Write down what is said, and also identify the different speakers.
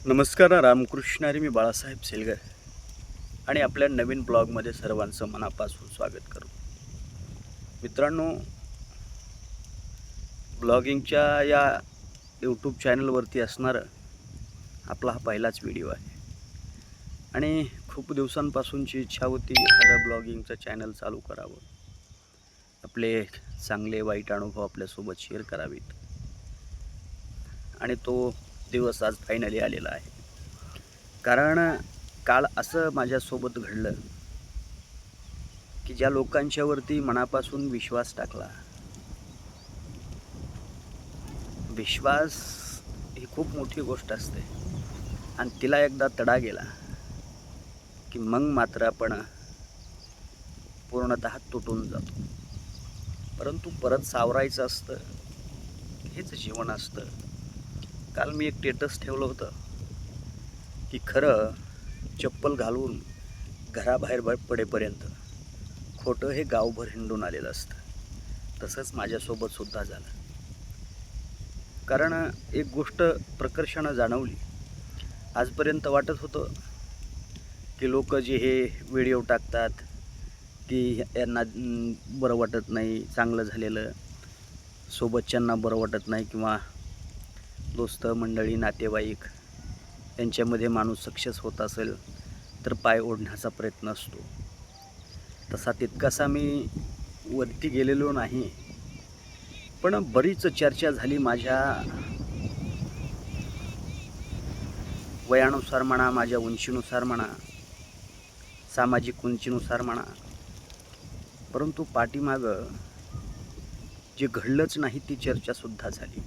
Speaker 1: नमस्कार, रामकृष्णारी. मी बाळासाहेब सेलगर आणि आपल्या नवीन ब्लॉगमध्ये सर्वांचं मनापासून स्वागत करतो. मित्रांनो, ब्लॉगिंगच्या या यूट्यूब चॅनलवरती असणारं आपला हा पहिलाच व्हिडिओ आहे आणि खूप दिवसांपासूनची इच्छा होती एखादा ब्लॉगिंगचं चॅनल चालू करावं, आपले चांगले वाईट अनुभव आपल्यासोबत शेअर करावेत आणि तो दिवस आज फायनली आलेला आहे. कारण काल असं माझ्यासोबत घडलं की ज्या लोकांच्यावरती मनापासून विश्वास टाकला, विश्वास ही खूप मोठी गोष्ट असते आणि तिला एकदा तडा गेला की मग मात्र आपण पूर्णतः तुटून जातो. परंतु परत सावरायचं असतं, हेच जीवन असतं. काल मी एक स्टेटस ठेवलं होतं की खरं चप्पल घालून घराबाहेर पडेपर्यंत खोटं हे गावभर हिंडून आलेलं असतं. तसंच माझ्यासोबत सुद्धा झालं. कारण एक गोष्ट प्रकर्षानं जाणवली. आजपर्यंत वाटत होतं की लोक जे हे व्हिडिओ टाकतात की यांना बरं वाटत नाही, चांगलं झालेलं सोबतच्यांना बरं वाटत नाही, किंवा दोस्त मंडळी नातेवाईक यांच्यामध्ये माणूस सक्सेस होत असेल तर पाय ओढण्याचा प्रयत्न असतो. तसा तितकासा मी वरती गेलेलो नाही, पण बरीच चर्चा झाली माझ्या वयानुसार म्हणा, माझ्या उंचीनुसार म्हणा, सामाजिक उंचीनुसार म्हणा. परंतु पाठीमागं जे घडलंच नाही ती चर्चासुद्धा झाली.